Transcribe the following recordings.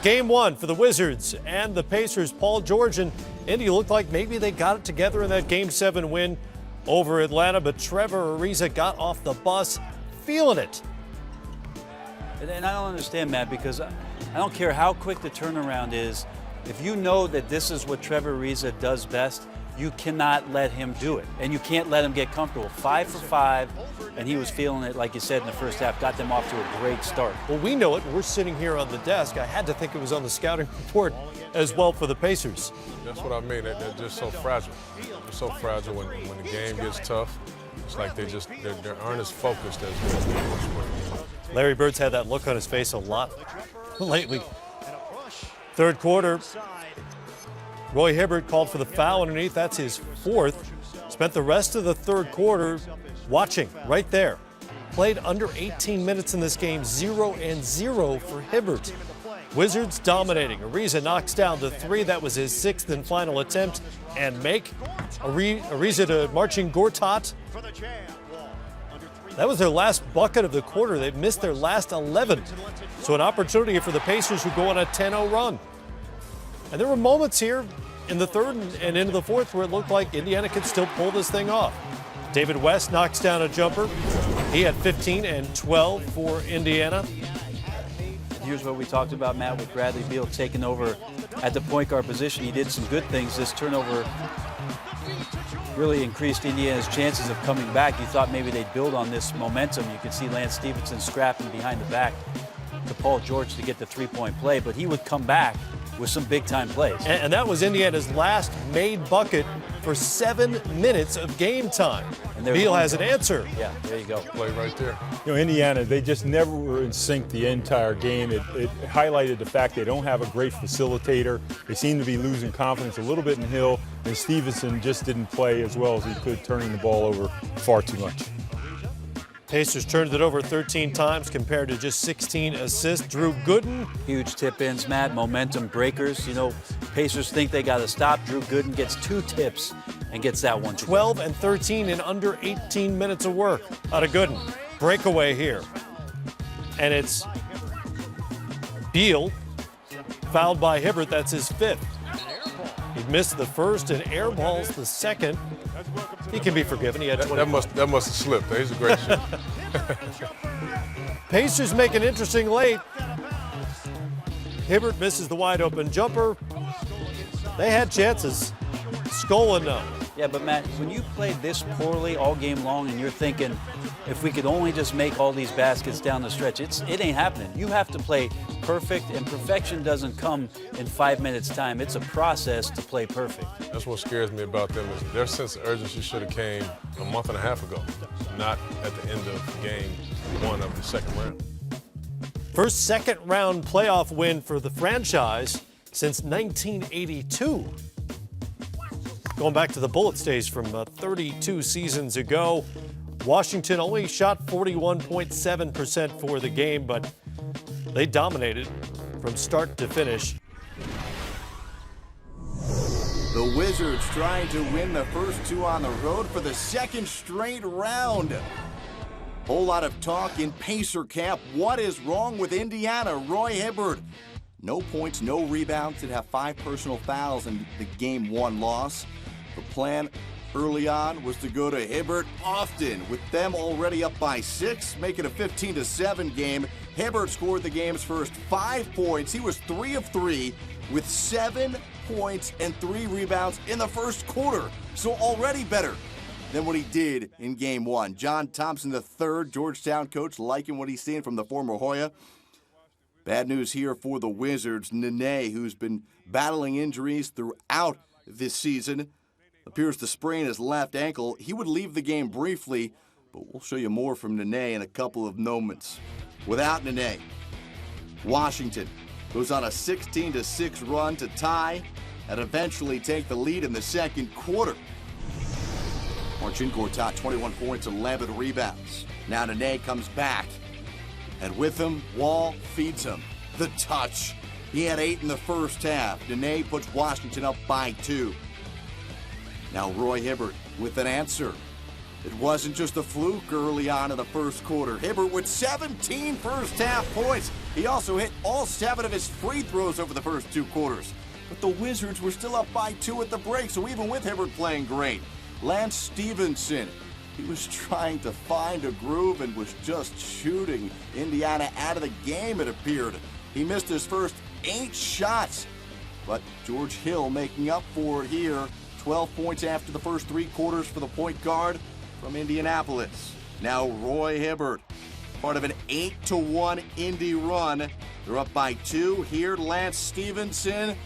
Game one for the Wizards and the Pacers. Paul George and Indy looked like maybe they got it together in that Game 7 win over Atlanta, but Trevor Ariza got off the bus feeling it. And I don't understand, Matt, because I don't care how quick the turnaround is. If you know that this is what Trevor Ariza does best, you cannot let him do it. And you can't let him get comfortable. 5 for 5, and he was feeling it, like you said, in the first half. Got them off to a great start. Well, we know it. We're sitting here on the desk. I had to think it was on the scouting report as well for the Pacers. That's what I mean. They're just so fragile. They're so fragile when the game gets tough. It's like they aren't as focused as they were. Larry Bird's had that look on his face a lot lately. Third quarter, Roy Hibbert called for the foul underneath. That's his fourth. Spent the rest of the third quarter watching right there. Played under 18 minutes in this game, 0-0 for Hibbert. Wizards dominating. Ariza knocks down the three. That was his sixth and final attempt. And make Ariza to Marcin Gortat. That was their last bucket of the quarter. They've missed their last 11. So an opportunity for the Pacers who go on a 10-0 run. And there were moments here in the third and into the fourth where it looked like Indiana could still pull this thing off. David West knocks down a jumper. He had 15 and 12 for Indiana. Here's what we talked about, Matt, with Bradley Beal taking over at the point guard position. He did some good things. This turnover really increased Indiana's chances of coming back. You thought maybe they'd build on this momentum. You could see Lance Stephenson scrapping behind the back to Paul George to get the three-point play, but he would come back with some big-time plays. And that was Indiana's last made bucket for 7 minutes of game time. And Beal has an answer. Yeah, there you go. Play right there. You know, Indiana, they just never were in sync the entire game. It highlighted the fact they don't have a great facilitator. They seem to be losing confidence a little bit in Hill, and Stevenson just didn't play as well as he could, turning the ball over far too much. Pacers turned it over 13 times compared to just 16 assists. Drew Gooden. Huge tip-ins, Matt, momentum breakers. You know, Pacers think they got to stop. Drew Gooden gets 2 tips and gets that one. 12 and 13 in under 18 minutes of work out of Gooden. Breakaway here. And it's Beal, fouled by Hibbert. That's his 5th. He missed the first and airballs the second. He can be forgiven. He had 20. That must have slipped. He's a great shot. Pacers make it interesting late. Hibbert misses the wide open jumper. They had chances. Skolin no. Yeah, but Matt, when you play this poorly all game long and you're thinking, if we could only just make all these baskets down the stretch, it ain't happening. You have to play perfect, and perfection doesn't come in 5 minutes time. It's a process to play perfect. That's what scares me about them is their sense of urgency should have came a month and a half ago, not at the end of game 1 of the second round. First second round playoff win for the franchise since 1982. Going back to the Bullets days from 32 seasons ago. Washington only shot 41.7% for the game, but they dominated from start to finish. The Wizards trying to win the first 2 on the road for the second straight round. Whole lot of talk in Pacer camp. What is wrong with Indiana? Roy Hibbert. No points, no rebounds. Did have 5 personal fouls in the game 1 loss. The plan early on was to go to Hibbert often, with them already up by 6, make it a 15-7 game. Hibbert scored the game's first 5 points. He was 3 of 3 with 7 points and 3 rebounds in the first quarter. So already better than what he did in game 1. John Thompson III, Georgetown coach, liking what he's seeing from the former Hoya. Bad news here for the Wizards. Nene, who's been battling injuries throughout this season, appears to sprain his left ankle. He would leave the game briefly, but we'll show you more from Nene in a couple of moments. Without Nene, Washington goes on a 16-6 run to tie and eventually take the lead in the second quarter. Marcin Gortat, 21 points, 11 rebounds. Now Nene comes back, and with him, Wall feeds him. The touch. He had 8 in the first half. Nene puts Washington up by 2. Now Roy Hibbert with an answer. It wasn't just a fluke early on in the first quarter. Hibbert with 17 first-half points. He also hit all 7 of his free throws over the first 2 quarters. But the Wizards were still up by 2 at the break, so even with Hibbert playing great, Lance Stevenson, he was trying to find a groove and was just shooting Indiana out of the game, it appeared. He missed his first 8 shots, but George Hill making up for it here. 12 points after the first 3 quarters for the point guard from Indianapolis. Now Roy Hibbert, part of an 8-1 Indy run. They're up by 2. Here, Lance Stevenson.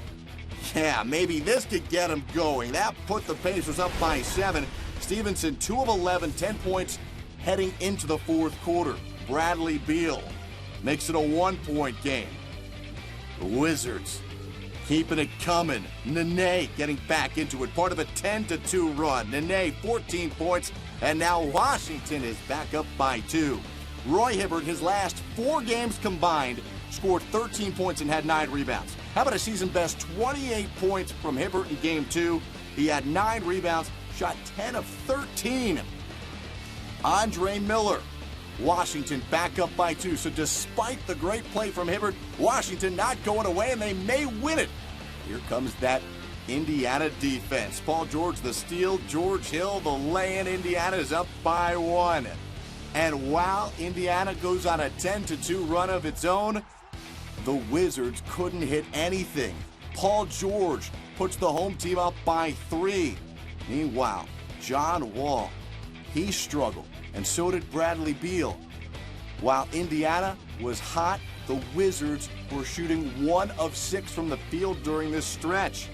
Yeah, maybe this could get him going. That put the Pacers up by 7. Stevenson, 2 of 11, 10 points heading into the fourth quarter. Bradley Beal makes it a 1-point game. The Wizards keeping it coming. Nene getting back into it. Part of a 10-2 run. Nene, 14 points. And now Washington is back up by 2. Roy Hibbert, his last 4 games combined, scored 13 points and had 9 rebounds. How about a season-best 28 points from Hibbert in Game 2? He had 9 rebounds, shot 10 of 13. Andre Miller, Washington back up by 2. So despite the great play from Hibbert, Washington not going away, and they may win it. Here comes that Indiana defense. Paul George the steal, George Hill the lay-in. Indiana is up by 1. And while Indiana goes on a 10-2 run of its own, the Wizards couldn't hit anything. Paul George puts the home team up by 3. Meanwhile, John Wall, he struggled, and so did Bradley Beal. While Indiana was hot, the Wizards were shooting 1 of 6 from the field during this stretch.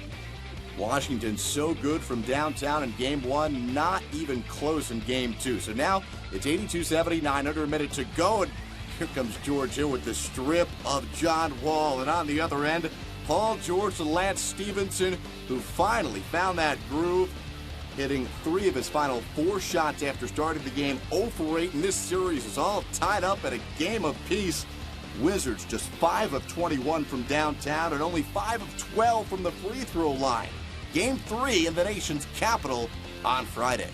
Washington so good from downtown in Game 1, not even close in Game 2. So now it's 82-79, under a minute to go, and here comes George Hill with the strip of John Wall. And on the other end, Paul George and Lance Stevenson, who finally found that groove, hitting 3 of his final 4 shots after starting the game 0 for 8. And this series is all tied up at a game apiece. Wizards just 5 of 21 from downtown and only 5 of 12 from the free throw line. Game 3 in the nation's capital on Friday.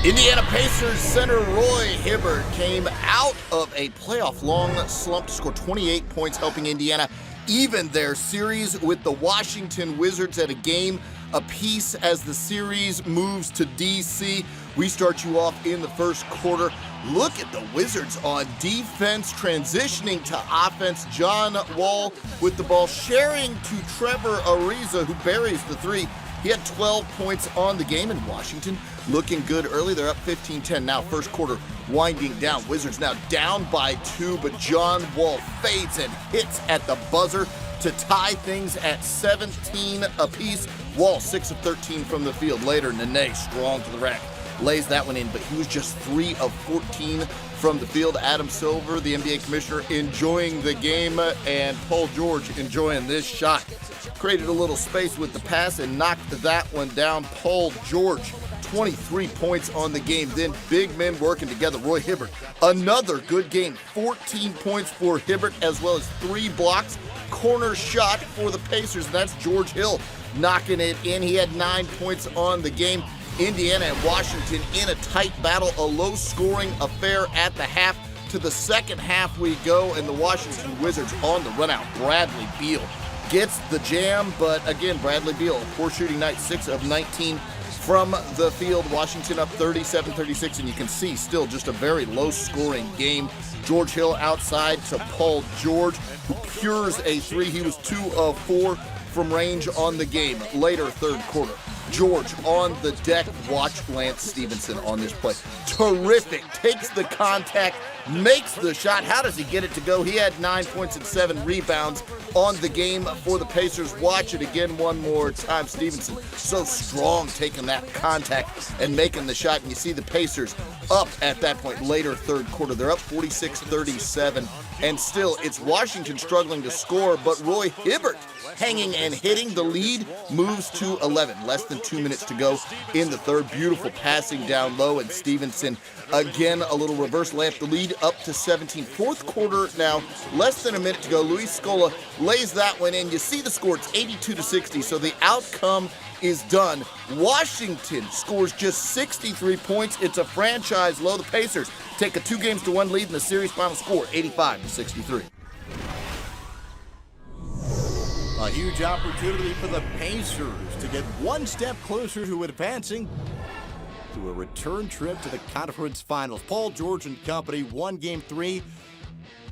Indiana Pacers center Roy Hibbert came out of a playoff-long slump to score 28 points, helping Indiana even their series with the Washington Wizards at a game apiece as the series moves to D.C. We start you off in the first quarter. Look at the Wizards on defense, transitioning to offense. John Wall with the ball, sharing to Trevor Ariza, who buries the 3. He had 12 points on the game, and Washington looking good early. They're up 15-10 now, first quarter winding down. Wizards now down by 2, but John Wall fades and hits at the buzzer to tie things at 17 apiece. Wall 6 of 13 from the field. Later, Nene strong to the rack, lays that one in, but he was just 3 of 14 from the field. Adam Silver, the NBA commissioner, enjoying the game, and Paul George enjoying this shot. Created a little space with the pass and knocked that one down. Paul George, 23 points on the game. Then big men working together. Roy Hibbert, another good game. 14 points for Hibbert, as well as 3 blocks. Corner shot for the Pacers, and that's George Hill knocking it in. He had 9 points on the game. Indiana and Washington in a tight battle, a low-scoring affair at the half. To the second half we go, and the Washington Wizards on the run out. Bradley Beal gets the jam, but again, Bradley Beal, poor shooting night, 6 of 19 from the field. Washington up 37-36, and you can see still just a very low-scoring game. George Hill outside to Paul George, who cures a 3. He was 2 of 4 from range on the game. Later, third quarter, George on the deck. Watch Lance Stevenson on this play. Terrific. Takes the contact, makes the shot. How does he get it to go? He had 9 points and 7 rebounds on the game for the Pacers. Watch it again one more time. Stevenson so strong taking that contact and making the shot. And you see the Pacers up at that point. Later third quarter, they're up 46-37 And still, it's Washington struggling to score, but Roy Hibbert hanging and hitting. The lead moves to 11. Less than 2 minutes to go in the third. Beautiful passing down low, and Stevenson again a little reverse layup. The lead up to 17. Fourth quarter now, less than a minute to go. Luis Scola lays that one in. You see the score, it's 82-60, so the outcome is done. Washington scores just 63 points. It's a franchise low. The Pacers take a 2-1 lead in the series. Final score, 85-63. A huge opportunity for the Pacers to get one step closer to advancing to a return trip to the conference finals. Paul George and company won Game 3,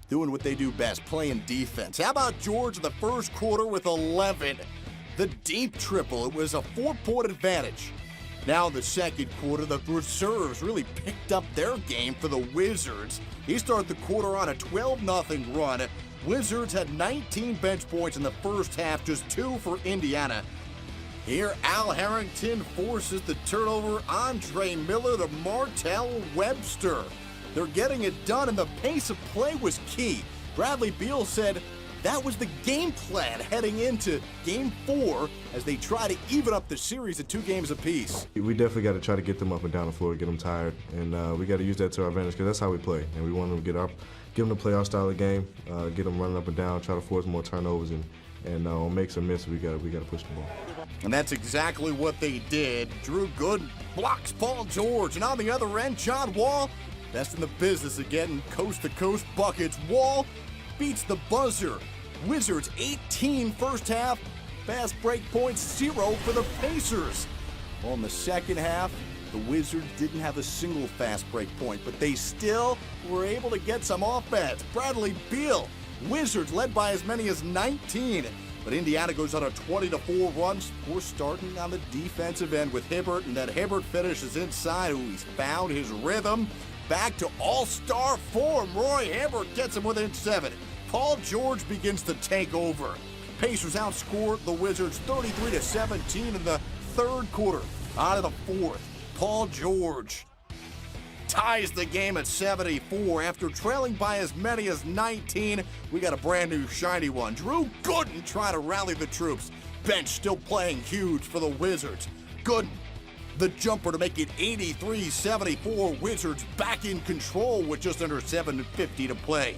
doing what they do best, playing defense. How about George in the first quarter with 11? The deep triple, it was a 4-point advantage. Now in the second quarter, the reserves really picked up their game for the Wizards. He started the quarter on a 12-0 run. Wizards had 19 bench points in the first half, just 2 for Indiana. Here, Al Harrington forces the turnover. Andre Miller to Martell Webster. They're getting it done, and the pace of play was key. Bradley Beal said that was the game plan heading into Game 4 as they try to even up the series at 2 games apiece. We definitely got to try to get them up and down the floor, get them tired, and we got to use that to our advantage because that's how we play. And we want them to give them to play our style of game, get them running up and down, try to force more turnovers, and on makes or misses, we got to push the ball. And that's exactly what they did. Drew Gooden blocks Paul George, and on the other end, John Wall, best in the business again, coast-to-coast buckets. Wall beats the buzzer. Wizards 18 first half, fast break points 0 for the Pacers. Well, in the second half, the Wizards didn't have a single fast break point, but they still were able to get some offense. Bradley Beal, Wizards led by as many as 19. But Indiana goes on a 20-4 run. We're starting on the defensive end with Hibbert, and then Hibbert finishes inside. He's found his rhythm. Back to all-star form. Roy Hibbert gets him within 7. Paul George begins to take over. Pacers outscored the Wizards 33-17 in the third quarter. On to the fourth, Paul George ties the game at 74. After trailing by as many as 19, we got a brand new shiny one. Drew Gooden trying to rally the troops. Bench still playing huge for the Wizards. Gooden, the jumper to make it 83-74. Wizards back in control with just under 7:50 to play.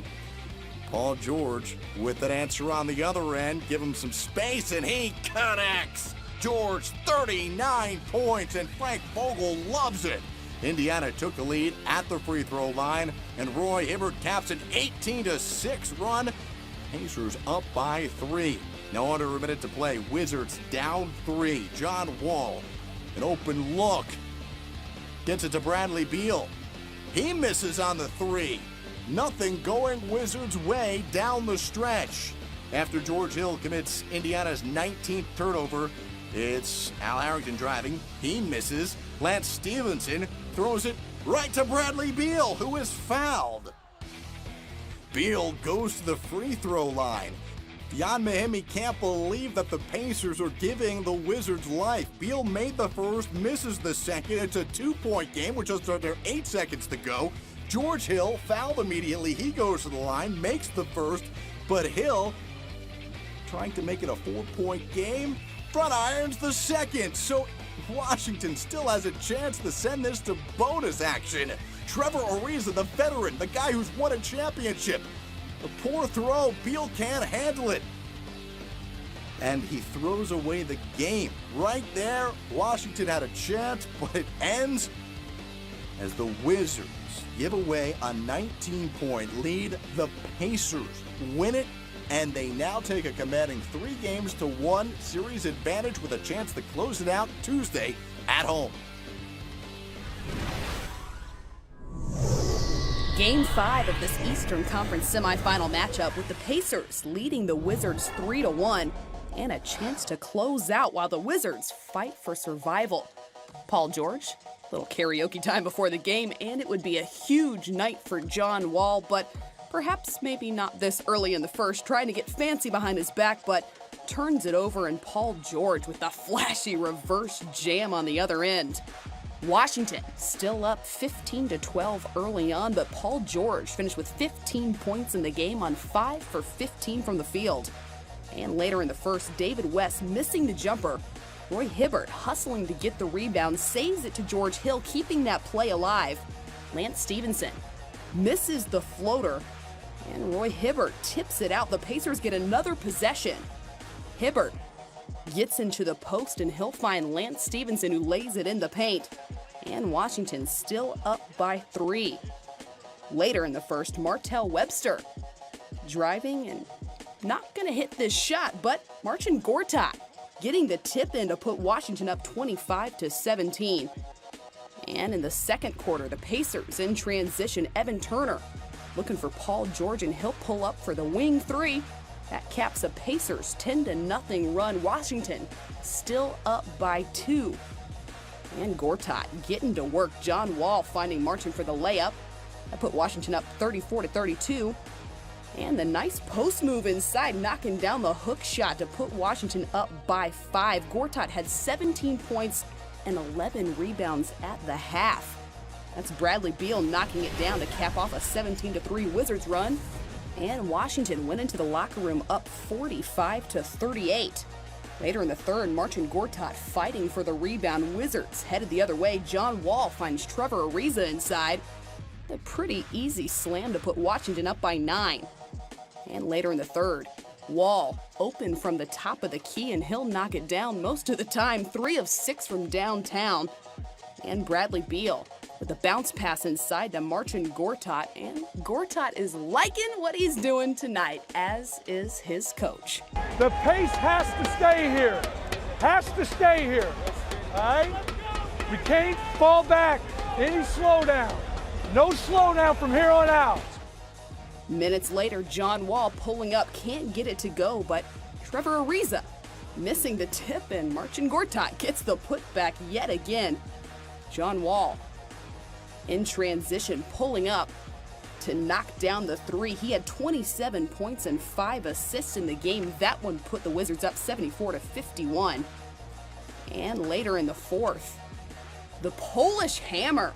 Paul George with an answer on the other end. Give him some space, and he connects. George, 39 points, and Frank Vogel loves it. Indiana took the lead at the free throw line, and Roy Hibbert caps an 18-6 run. Pacers up by 3. Now under a minute to play. Wizards down 3. John Wall, an open look. Gets it to Bradley Beal. He misses on the 3. Nothing going Wizards' way down the stretch. After George Hill commits Indiana's 19th turnover, it's Al Harrington driving. He misses. Lance Stevenson throws it right to Bradley Beal, who is fouled. Beal goes to the free throw line. Jan Mahimi can't believe that the Pacers are giving the Wizards life. Beal made the first, misses the second. It's a 2-point game with just under 8 seconds to go. George Hill fouled immediately. He goes to the line, makes the first, but Hill trying to make it a 4-point game. Front irons the second. So Washington still has a chance to send this to bonus action. Trevor Ariza, the veteran, the guy who's won a championship. A poor throw. Beal can't handle it. And he throws away the game. Right there, Washington had a chance, but it ends as the Wizards give away a 19-point lead. The Pacers win it, and they now take a commanding 3-1 series advantage with a chance to close it out Tuesday at home. Game 5 of this Eastern Conference semifinal matchup with the Pacers leading the Wizards 3-1 and a chance to close out while the Wizards fight for survival. Paul George, little karaoke time before the game, and it would be a huge night for John Wall, but perhaps maybe not this early in the first, trying to get fancy behind his back, but turns it over, and Paul George with the flashy reverse jam on the other end. Washington still up 15-12 early on, but Paul George finished with 15 points in the game on 5 for 15 from the field. And later in the first, David West missing the jumper. Roy Hibbert hustling to get the rebound, saves it to George Hill, keeping that play alive. Lance Stevenson misses the floater, and Roy Hibbert tips it out. The Pacers get another possession. Hibbert gets into the post, and he'll find Lance Stevenson, who lays it in the paint. And Washington still up by 3. Later in the first, Martell Webster driving and not going to hit this shot, but Marcin Gortat getting the tip in to put Washington up 25-17. And in the second quarter, the Pacers in transition. Evan Turner looking for Paul George, and he'll pull up for the wing 3. That caps a Pacers 10-0 run. Washington still up by 2. And Gortat getting to work. John Wall finding Marcin for the layup. That put Washington up 34-32. And the nice post move inside, knocking down the hook shot to put Washington up by 5. Gortat had 17 points and 11 rebounds at the half. That's Bradley Beal knocking it down to cap off a 17-3 Wizards run. And Washington went into the locker room up 45-38. Later in the third, Marcin Gortat fighting for the rebound. Wizards headed the other way. John Wall finds Trevor Ariza inside. A pretty easy slam to put Washington up by 9. And later in the third, Wall open from the top of the key, and he'll knock it down most of the time. 3 of 6 from downtown. And Bradley Beal with a bounce pass inside to Marcin Gortat. And Gortat is liking what he's doing tonight, as is his coach. The pace has to stay here. Has to stay here. All right? We can't fall back. Any slowdown. No slowdown from here on out. Minutes later, John Wall pulling up, can't get it to go, but Trevor Ariza missing the tip, and Marcin Gortat gets the putback yet again. John Wall in transition, pulling up to knock down the 3. He had 27 points and 5 assists in the game. That one put the Wizards up 74-51. And later in the fourth, the Polish Hammer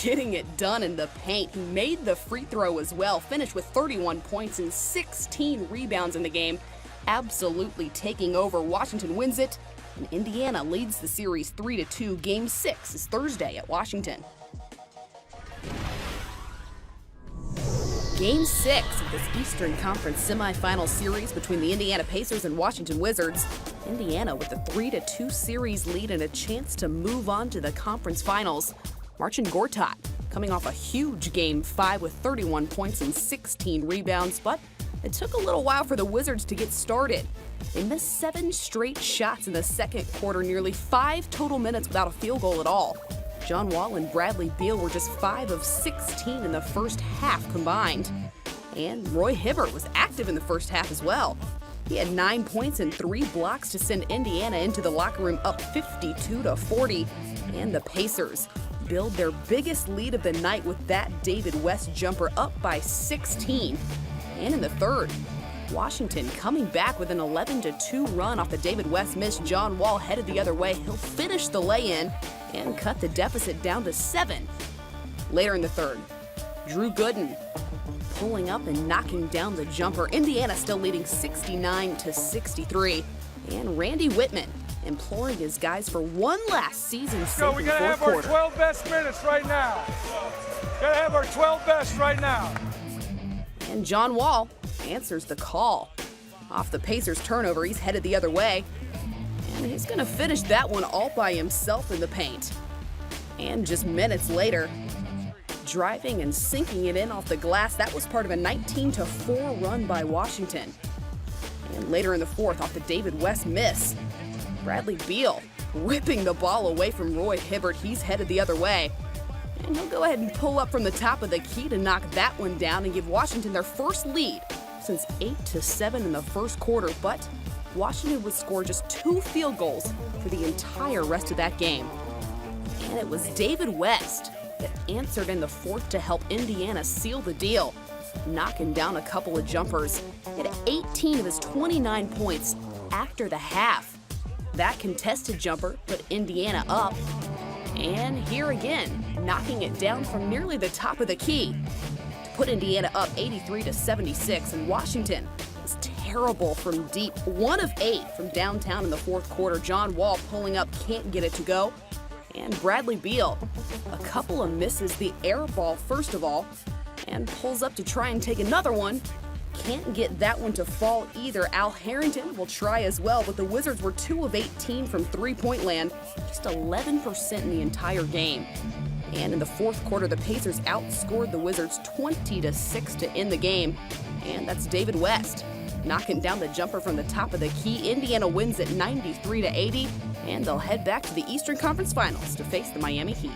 getting it done in the paint. He made the free throw as well, finished with 31 points and 16 rebounds in the game, absolutely taking over. Washington wins it, and Indiana leads the series 3-2. Game 6 is Thursday at Washington. Game 6 of this Eastern Conference semifinal series between the Indiana Pacers and Washington Wizards. Indiana with a 3-2 series lead and a chance to move on to the conference finals. Marcin Gortat coming off a huge Game 5 with 31 points and 16 rebounds, but it took a little while for the Wizards to get started. They missed 7 straight shots in the second quarter, nearly 5 total minutes without a field goal at all. John Wall and Bradley Beal were just 5 of 16 in the first half combined. And Roy Hibbert was active in the first half as well. He had 9 points and 3 blocks to send Indiana into the locker room up 52-40. And the Pacers build their biggest lead of the night with that David West jumper, up by 16. And in the third, Washington coming back with an 11-2 run off the David West miss. John Wall headed the other way. He'll finish the lay-in and cut the deficit down to 7. Later in the third, Drew Gooden pulling up and knocking down the jumper. Indiana still leading 69-63. And Randy Whitman imploring his guys for one last season-saving We gotta have our 12 best minutes right now. Gotta have our 12 best right now. And John Wall answers the call. Off the Pacers turnover, he's headed the other way. And he's gonna finish that one all by himself in the paint. And just minutes later, driving and sinking it in off the glass, that was part of a 19-4 run by Washington. And later in the fourth, off the David West miss, Bradley Beal whipping the ball away from Roy Hibbert. He's headed the other way. And he'll go ahead and pull up from the top of the key to knock that one down and give Washington their first lead since 8-7 in the first quarter. But Washington would score just 2 field goals for the entire rest of that game. And it was David West that answered in the fourth to help Indiana seal the deal, knocking down a couple of jumpers. He had 18 of his 29 points after the half. That contested jumper put Indiana up. And here again, knocking it down from nearly the top of the key to put Indiana up 83-76. And Washington was terrible from deep, 1 of 8 from downtown in the fourth quarter. John Wall pulling up, can't get it to go. And Bradley Beal, a couple of misses, the air ball first of all, and pulls up to try and take another one. Can't get that one to fall either. Al Harrington will try as well, but the Wizards were 2 of 18 from three-point land, just 11% in the entire game. And in the fourth quarter, the Pacers outscored the Wizards 20-6 to end the game. And that's David West knocking down the jumper from the top of the key. Indiana wins at 93-80, and they'll head back to the Eastern Conference Finals to face the Miami Heat.